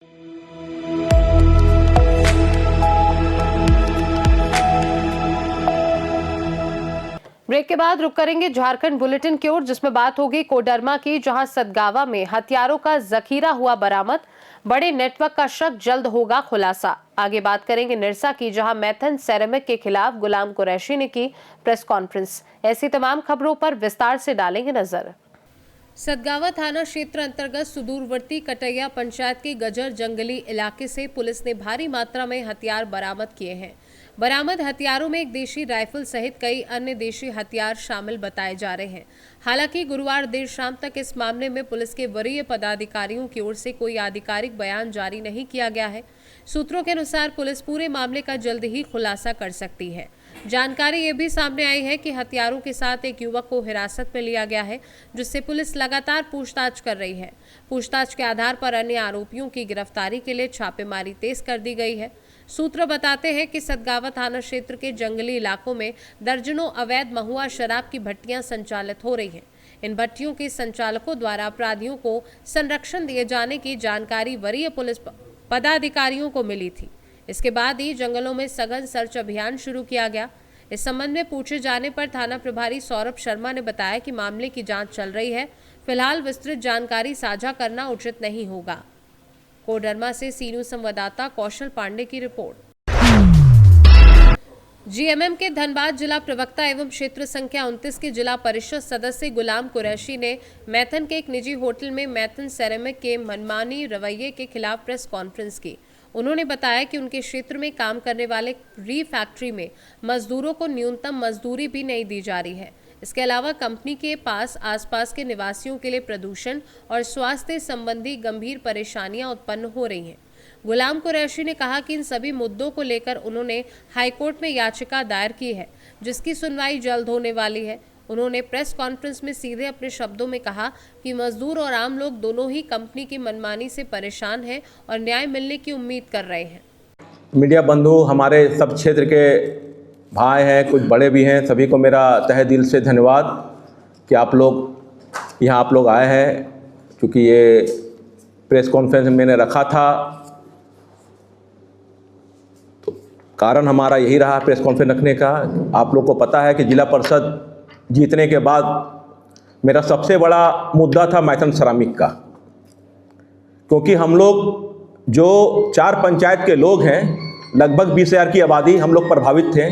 Break के बाद रुक करेंगे झारखंड बुलेटिन की ओर, जिसमें बात होगी कोडरमा की, जहां सतगावा में हथियारों का जखीरा हुआ बरामद। बड़े नेटवर्क का शक, जल्द होगा खुलासा। आगे बात करेंगे निरसा की, जहां मैथन सेरेमिक के खिलाफ गुलाम कुरैशी ने की प्रेस कॉन्फ्रेंस। ऐसी तमाम खबरों पर विस्तार से डालेंगे नजर। सतगावा थाना क्षेत्र अंतर्गत सुदूरवर्ती कटैया पंचायत के गजर जंगली इलाके से पुलिस ने भारी मात्रा में हथियार बरामद किए हैं। बरामद हथियारों में एक देशी राइफल सहित कई अन्य देशी हथियार शामिल बताए जा रहे हैं। हालांकि गुरुवार देर शाम तक इस मामले में पुलिस के वरीय पदाधिकारियों की ओर से कोई आधिकारिक बयान जारी नहीं किया गया है। सूत्रों के अनुसार पुलिस पूरे मामले का जल्द ही खुलासा कर सकती है। जानकारी ये भी सामने आई है कि हथियारों के साथ एक युवक को हिरासत में लिया गया है, जिससे पुलिस लगातार पूछताछ कर रही है। पूछताछ के आधार पर अन्य आरोपियों की गिरफ्तारी के लिए छापेमारी तेज कर दी गई है। सूत्र बताते हैं कि सतगावा थाना क्षेत्र के जंगली इलाकों में दर्जनों अवैध महुआ शराब की भट्टियां संचालित हो रही हैं। इन भट्टियों के संचालकों द्वारा अपराधियों को संरक्षण दिए जाने की जानकारी वरीय पुलिस पदाधिकारियों को मिली थी। इसके बाद ही जंगलों में सघन सर्च अभियान शुरू किया गया। इस संबंध में पूछे जाने पर थाना प्रभारी सौरभ शर्मा ने बताया कि मामले की जांच चल रही है। फिलहाल विस्तृत जानकारी साझा करना उचित नहीं होगा। कोडरमा से सीनू संवाददाता कौशल पांडे की रिपोर्ट। जीएमएम के धनबाद जिला प्रवक्ता एवं क्षेत्र संख्या 29 के जिला परिषद सदस्य गुलाम कुरैशी ने मैथन के एक निजी होटल में मैथन सेरेमिक के मनमानी रवैये के खिलाफ प्रेस कॉन्फ्रेंस की। उन्होंने बताया कि उनके क्षेत्र में काम करने वाले री फैक्ट्री में मजदूरों को न्यूनतम मजदूरी भी नहीं दी जा रही है। इसके अलावा कंपनी के पास आसपास के निवासियों के लिए प्रदूषण और स्वास्थ्य संबंधी गंभीर परेशानियां उत्पन्न हो रही हैं। गुलाम कुरैशी ने कहा कि इन सभी मुद्दों को लेकर उन्होंने हाईकोर्ट में याचिका दायर की है, जिसकी सुनवाई जल्द होने वाली है। उन्होंने प्रेस कॉन्फ्रेंस में सीधे अपने शब्दों में कहा कि मजदूर और आम लोग दोनों ही कंपनी की मनमानी से परेशान हैं और न्याय मिलने की उम्मीद कर रहे हैं। मीडिया बंधु, हमारे सब क्षेत्र के भाई हैं, कुछ बड़े भी हैं, सभी को मेरा तहे दिल से धन्यवाद कि आप लोग आए हैं। क्योंकि ये प्रेस कॉन्फ्रेंस मैंने रखा था, तो कारण हमारा यही रहा प्रेस कॉन्फ्रेंस रखने का। आप लोग को पता है कि जिला परिषद जीतने के बाद मेरा सबसे बड़ा मुद्दा था मैथन सेरामिक का, क्योंकि हम लोग जो 4 पंचायत के लोग हैं, लगभग 20,000 की आबादी, हम लोग प्रभावित थे।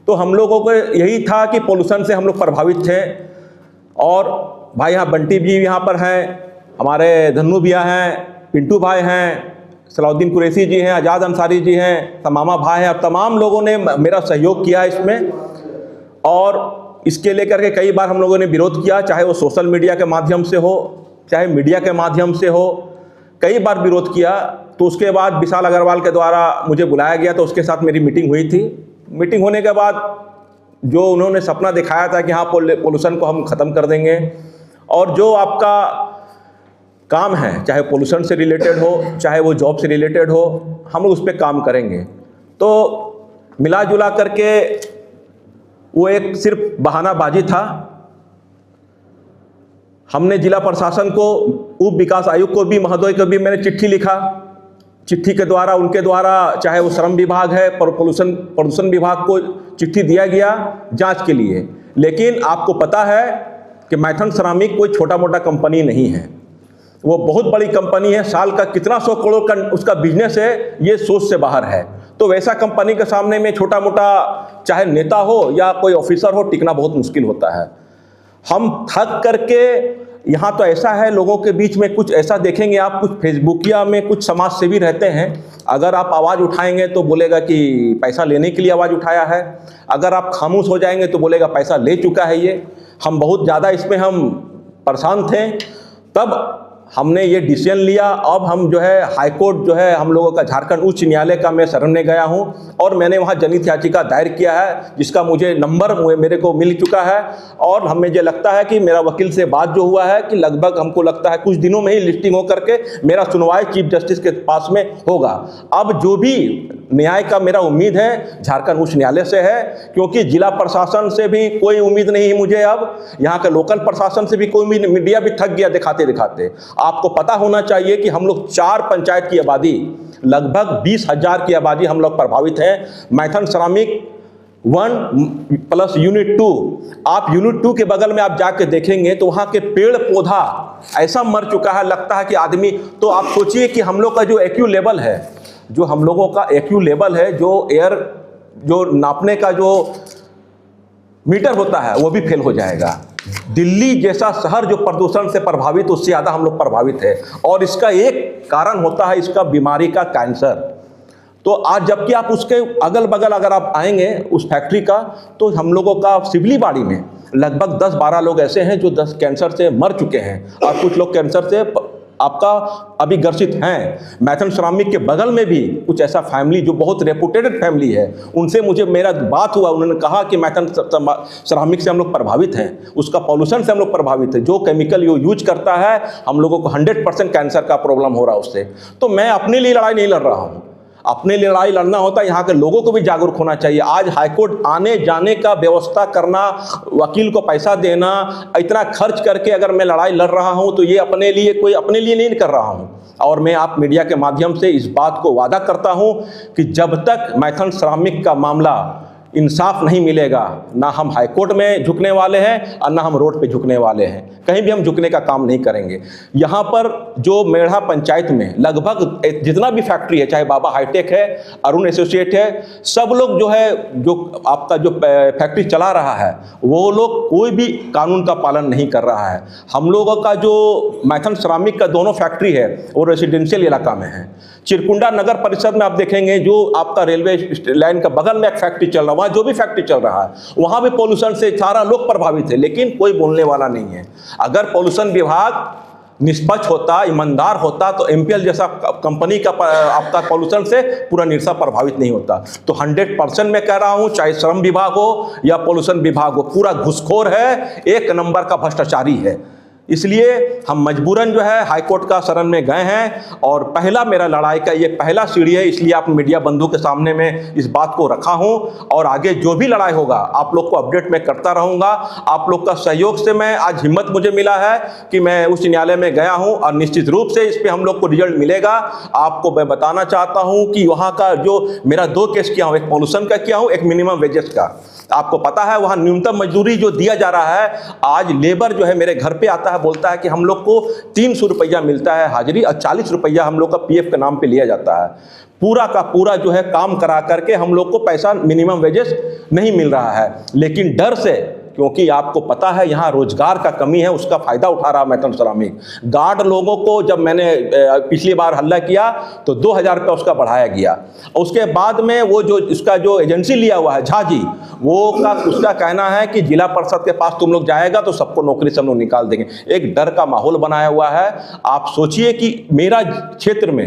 तो हम लोगों को यही था कि पोल्यूशन से हम लोग प्रभावित थे। और भाई यहाँ बंटी भी यहाँ पर हैं, हमारे धन्नू भैया हैं, पिंटू भाई हैं, सलाउद्दीन कुरैशी जी हैं, आज़ाद अंसारी जी हैं, तमामा भाई हैं, और तमाम लोगों ने मेरा सहयोग किया इसमें। और इसके लेकर के कई बार हम लोगों ने विरोध किया, चाहे वो सोशल मीडिया के माध्यम से हो, चाहे मीडिया के माध्यम से हो, कई बार विरोध किया। तो उसके बाद विशाल अग्रवाल के द्वारा मुझे बुलाया गया, तो उसके साथ मेरी मीटिंग हुई थी। मीटिंग होने के बाद जो उन्होंने सपना दिखाया था कि हाँ पोल्यूशन को हम ख़त्म कर देंगे, और जो आपका काम है, चाहे पोल्यूशन से रिलेटेड हो, चाहे वो जॉब से रिलेटेड हो, हम लोग उस पर काम करेंगे। तो मिला जुला करके वो एक सिर्फ बहानाबाजी था। हमने जिला प्रशासन को, उप विकास आयुक्त को भी, महोदय को भी मैंने चिट्ठी लिखा। चिट्ठी के द्वारा, उनके द्वारा, चाहे वो श्रम विभाग है, प्रदूषण विभाग को चिट्ठी दिया गया जांच के लिए। लेकिन आपको पता है कि मैथन सेरामिक कोई छोटा मोटा कंपनी नहीं है, वो बहुत बड़ी कंपनी है। साल का कितना 100 करोड़ का उसका बिजनेस है, ये सोच से बाहर है। तो वैसा कंपनी के सामने में छोटा मोटा चाहे नेता हो या कोई ऑफिसर हो, टिकना बहुत मुश्किल होता है। हम थक करके यहाँ, तो ऐसा है लोगों के बीच में कुछ ऐसा देखेंगे आप, कुछ फेसबुकिया में कुछ समाज सेवी रहते हैं, अगर आप आवाज़ उठाएंगे तो बोलेगा कि पैसा लेने के लिए आवाज़ उठाया है, अगर आप खामोश हो जाएंगे तो बोलेगा पैसा ले चुका है ये। हम बहुत ज़्यादा इसमें हम परेशान थे। तब हमने ये डिसीजन लिया। अब हम जो है हाईकोर्ट जो है हम लोगों का, झारखंड उच्च न्यायालय का मैं शरण में गया हूं, और मैंने वहां जनहित याचिका दायर किया है, जिसका मुझे नंबर मेरे को मिल चुका है। और हमें ये लगता है कि मेरा वकील से बात जो हुआ है कि लगभग हमको लगता है कुछ दिनों में ही लिस्टिंग हो करके मेरा सुनवाई चीफ जस्टिस के पास में होगा। अब जो भी न्याय का मेरा उम्मीद है झारखंड उच्च न्यायालय से है, क्योंकि जिला प्रशासन से भी कोई उम्मीद नहीं है मुझे। अब यहाँ के लोकल प्रशासन से भी कोई उम्मीद, मीडिया भी थक गया दिखाते दिखाते। आपको पता होना चाहिए कि हम लोग 4 पंचायत की आबादी, लगभग 20,000 की आबादी हम लोग प्रभावित हैं। मैथन श्रमिक 1 प्लस यूनिट 2, आप यूनिट 2 के बगल में आप जाके देखेंगे तो वहाँ के पेड़ पौधा ऐसा मर चुका है, लगता है कि आदमी। तो आप सोचिए कि हम लोग का जो एक्यू लेवल है, जो हम लोगों का एक्यू लेवल है, जो एयर जो नापने का जो मीटर होता है वो भी फेल हो जाएगा। दिल्ली जैसा शहर जो प्रदूषण से प्रभावित, उससे ज़्यादा हम लोग प्रभावित है। और इसका एक कारण होता है इसका बीमारी का कैंसर। तो आज जबकि आप उसके अगल बगल अगर आप आएंगे उस फैक्ट्री का, तो हम लोगों का सिवलीबाड़ी में लगभग 10-12 लोग ऐसे हैं जो 10 कैंसर से मर चुके हैं, और कुछ लोग कैंसर से आपका अभी ग्रसित हैं। मैथन श्रमिक के बगल में भी कुछ ऐसा फैमिली जो बहुत रेपुटेटेड फैमिली है, उनसे मुझे मेरा बात हुआ। उन्होंने कहा कि मैथन श्रमिक से हम लोग प्रभावित हैं, उसका पॉल्यूशन से हम लोग प्रभावित है, जो केमिकल यूज करता है हम लोगों को 100% कैंसर का प्रॉब्लम हो रहा है उससे। तो मैं अपने लिए लड़ाई नहीं लड़ रहा हूँ, अपने लिए लड़ाई लड़ना होता है यहाँ के लोगों को भी जागरूक होना चाहिए। आज हाईकोर्ट आने जाने का व्यवस्था करना, वकील को पैसा देना, इतना खर्च करके अगर मैं लड़ाई लड़ रहा हूँ तो ये अपने लिए नहीं कर रहा हूँ। और मैं आप मीडिया के माध्यम से इस बात को वादा करता हूँ कि जब तक मैथन श्रमिक का मामला इंसाफ नहीं मिलेगा, ना हम हाईकोर्ट में झुकने वाले हैं और ना हम रोड पे झुकने वाले हैं। कहीं भी हम झुकने का काम नहीं करेंगे। यहाँ पर जो मेढ़ा पंचायत में लगभग जितना भी फैक्ट्री है, चाहे बाबा हाईटेक है, अरुण एसोसिएट है, सब लोग जो है, जो आपका जो फैक्ट्री चला रहा है, वो लोग कोई भी कानून का पालन नहीं कर रहा है। हम लोगों का जो मैथन श्रमिक का दोनों फैक्ट्री है वो रेसिडेंशियल इलाका में है। चिरकुंडा नगर परिषद में आप देखेंगे जो आपका रेलवे लाइन का बगल में एक फैक्ट्री चल रहा है, वहाँ जो भी फैक्ट्री चल रहा है वहाँ भी पोल्यूशन से सारा लोग प्रभावित है, लेकिन कोई बोलने वाला नहीं है। अगर पोल्यूशन विभाग निष्पक्ष होता, ईमानदार होता, तो एमपीएल जैसा कंपनी का आपका पोल्यूशन से पूरा निरसा प्रभावित नहीं होता। तो 100% मैं कह रहा हूँ, चाहे श्रम विभाग हो या पोल्यूशन विभाग हो, पूरा घुसखोर है, 1 नंबर का भ्रष्टाचारी है। इसलिए हम मजबूरन जो है हाईकोर्ट का शरण में गए हैं, और पहला मेरा लड़ाई का ये पहला सीढ़ी है। इसलिए आप मीडिया बंधु के सामने में इस बात को रखा हूं, और आगे जो भी लड़ाई होगा आप लोग को अपडेट मैं करता रहूंगा। आप लोग का सहयोग से मैं आज हिम्मत मुझे मिला है कि मैं उच्च न्यायालय में गया हूं, और निश्चित रूप से इस पर हम लोग को रिजल्ट मिलेगा। आपको मैं बताना चाहता हूँ कि वहाँ का जो मेरा 2 केस किया हूँ, एक पॉल्यूशन का किया हूँ, एक मिनिमम वेजेस का। आपको पता है वहाँ न्यूनतम मजदूरी जो दिया जा रहा है, आज लेबर जो है मेरे घर पे आता है, बोलता है कि हम लोग को 300 रुपया मिलता है हाजिरी, और 40 रुपया हम लोग का पीएफ के नाम पे लिया जाता है। पूरा का पूरा जो है काम करा करके हम लोग को पैसा मिनिमम वेजेस नहीं मिल रहा है। लेकिन डर से, क्योंकि आपको पता है यहाँ रोजगार का कमी है, उसका फायदा उठा रहा मैथन श्रमिक। गार्ड लोगों को जब मैंने पिछली बार हल्ला किया तो 2,000 रुपया उसका बढ़ाया गया। उसके बाद में वो जो इसका जो एजेंसी लिया हुआ है झा जी, उसका कहना है कि जिला परिषद के पास तुम लोग जाएगा तो सबको नौकरी से हम लोग निकाल देंगे। एक डर का माहौल बनाया हुआ है। आप सोचिए कि मेरा क्षेत्र में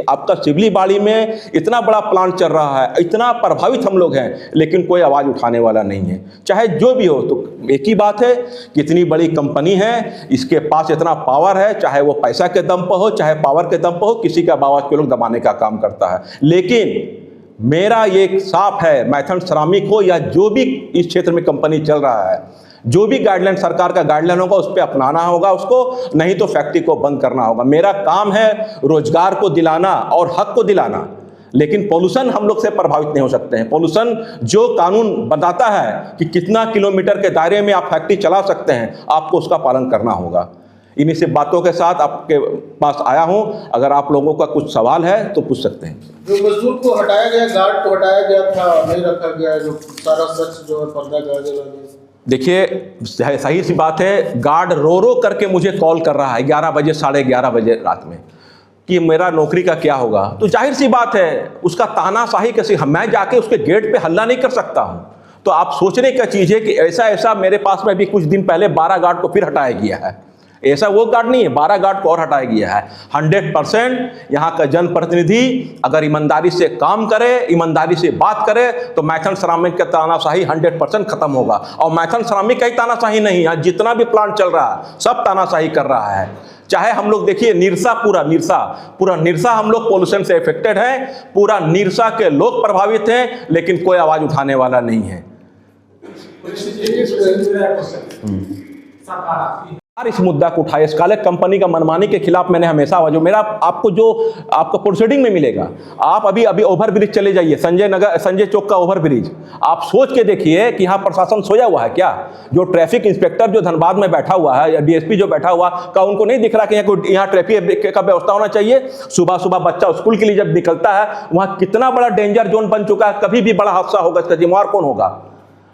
आपका सिवलीबाड़ी में इतना बड़ा प्लांट चल रहा है, इतना प्रभावित हम लोग हैं, लेकिन कोई आवाज़ उठाने वाला नहीं है। चाहे जो भी हो, तो एक ही बात है कि इतनी बड़ी कंपनी है, इसके पास इतना पावर है, चाहे वो पैसा के दम पर हो चाहे पावर के दम पर हो, किसी का आवाज के लोग दबाने का काम करता है। लेकिन मेरा ये साफ है, मैथन श्रमिक हो या जो भी इस क्षेत्र में कंपनी चल रहा है, जो भी गाइडलाइन सरकार का गाइडलाइन होगा उस पर अपनाना होगा उसको, नहीं तो फैक्ट्री को बंद करना होगा। मेरा काम है रोजगार को दिलाना और हक को दिलाना, लेकिन पोल्यूशन हम लोग से प्रभावित नहीं हो सकते हैं। पोल्यूशन जो कानून बताता है कि कितना किलोमीटर के दायरे में आप फैक्ट्री चला सकते हैं, आपको उसका पालन करना होगा। इन्हीं से बातों के साथ आपके पास आया हूं। अगर आप लोगों का कुछ सवाल है तो पूछ सकते हैं। जो मजदूर को हटाया गया, गार्ड को हटाया गया था, नहीं रखा गया, जो सारा सच जो है पर्दा कर दिया। देखिए, सही सी बात है, गार्ड रो करके मुझे कॉल कर रहा है 11 बजे 11:30 बजे रात में कि मेरा नौकरी का क्या होगा। तो जाहिर सी बात है, उसका तानाशाही कैसे, मैं जाके उसके गेट पे हल्ला नहीं कर सकता हूं। तो आप सोचने का चीज़ है कि ऐसा मेरे पास में भी कुछ दिन पहले 12 गार्ड को फिर हटाया गया है। ऐसा वो गार्ड नहीं है, 12 गार्ड को और हटाया गया है। 100% यहाँ का जनप्रतिनिधि अगर ईमानदारी से काम करे, ईमानदारी से बात करे, तो मैथन श्रमिक का तानाशाही 100% खत्म होगा। और मैथन श्रमिक का ही तानाशाही नहीं, यहाँ जितना भी प्लांट चल रहा है सब तानाशाही कर रहा है। चाहे हम लोग देखिए निरसा, पूरा निरसा हम लोग पोल्यूशन से इफेक्टेड है, पूरा निरसा के लोग प्रभावित हैं, लेकिन कोई आवाज उठाने वाला नहीं है। इस मुद्दा को उठाए, स्कालेट कंपनी का मनमानी के खिलाफ मैंने हमेशा आवाज, मेरा आपको प्रोसीडिंग में मिलेगा। आप अभी ओवर ब्रिज चले जाइए, संजय चौक का ओवर ब्रिज, आप सोच के देखिए कि यहाँ प्रशासन सोया हुआ है क्या? जो ट्रैफिक इंस्पेक्टर जो धनबाद में बैठा हुआ है या डीएसपी जो बैठा हुआ, का उनको नहीं दिख रहा कि यहाँ ट्रैफिक का व्यवस्था होना चाहिए? सुबह सुबह बच्चा स्कूल के लिए जब निकलता है, वहाँ कितना बड़ा डेंजर जोन बन चुका है, कभी भी बड़ा हादसा होगा, इसका जिम्मेवार कौन होगा?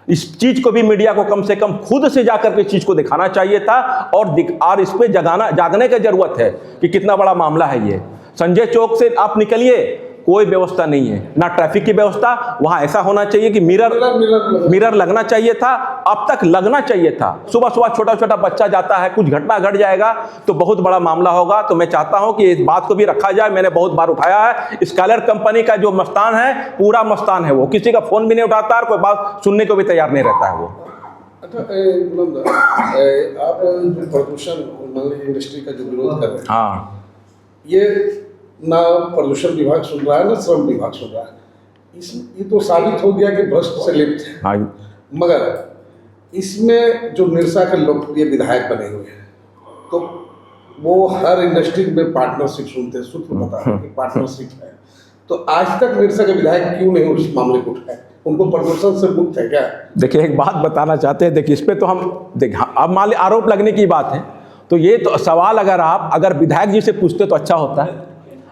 इस चीज को भी मीडिया को कम से कम खुद से जाकर के इस चीज को दिखाना चाहिए था, और इस पे जागने की जरूरत है कि कितना बड़ा मामला है ये। संजय चौक से आप निकलिए, कोई व्यवस्था नहीं है, ना ट्रैफिक की व्यवस्था। वहां ऐसा होना चाहिए कि मिरर लगना चाहिए था, अब तक लगना चाहिए था। सुबह सुबह छोटा छोटा बच्चा जाता है, कुछ घटना घट जाएगा तो बहुत बड़ा मामला होगा। तो मैं चाहता हूं कि इस बात को भी रखा जाए। मैंने बहुत बार उठाया है, स्कालेट कंपनी का जो मस्तान है, पूरा मस्तान है, वो किसी का फोन भी नहीं उठाता और कोई बात सुनने को भी तैयार नहीं रहता है वो। अच्छा, आप जो प्रदूषण इंडस्ट्री का जो विरोध कर रहे हैं, हाँ, ये ना प्रदूषण विभाग सुन रहा है ना श्रम विभाग सुन रहा है। ये तो साबित हो गया कि भ्रष्ट से लिप्त है। हाँ, मगर इसमें जो निरसा के लोकप्रिय विधायक बने हुए हैं, तो वो हर इंडस्ट्री में पार्टनरशिप सुनते हैं, सूत्र बता रहे हैं कि पार्टनरशिप है। तो आज तक निरसा के विधायक क्यों नहीं उस मामले को उठाए? उनको प्रदूषण से मुक्त है क्या? देखिए एक बात बताना चाहते हैं, देखिए इस पे तो हम अब मान ली आरोप लगने की बात है, तो ये तो सवाल अगर विधायक जी से पूछते तो अच्छा होता है।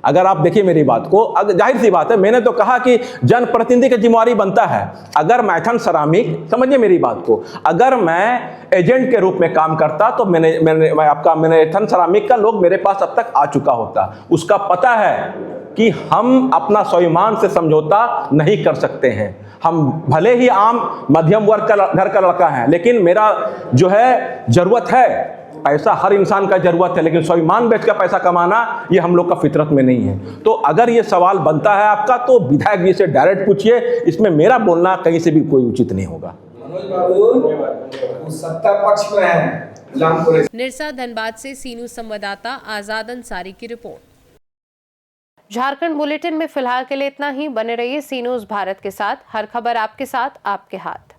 अगर आप देखिए मेरी बात को, जाहिर सी बात है, मैंने तो कहा कि जनप्रतिनिधि की जिम्मेवारी बनता है। अगर मैथन श्रमिक, समझिए मेरी बात को, अगर मैं एजेंट के रूप में काम करता तो मैथन श्रमिक का लोग मेरे पास अब तक आ चुका होता। उसका पता है कि हम अपना स्वाभिमान से समझौता नहीं कर सकते हैं। हम भले ही आम मध्यम वर्ग का घर का लड़का है, लेकिन मेरा जो है जरूरत है, पैसा हर इंसान का जरूरत है, लेकिन स्वाभिमान बेच कर पैसा कमाना ये हम लोग का फितरत में नहीं है। तो अगर ये सवाल बनता है आपका, तो विधायक जी से डायरेक्ट पूछिए, इसमें मेरा बोलना कहीं से भी कोई उचित नहीं होगा। सत्ता पक्ष में है। निरसा धनबाद से सीनू संवाददाता आजाद अंसारी की रिपोर्ट। झारखंड बुलेटिन में फिलहाल के लिए इतना ही। बने रहिए सी न्यूज़ भारत के साथ, हर खबर आपके साथ, आपके हाथ।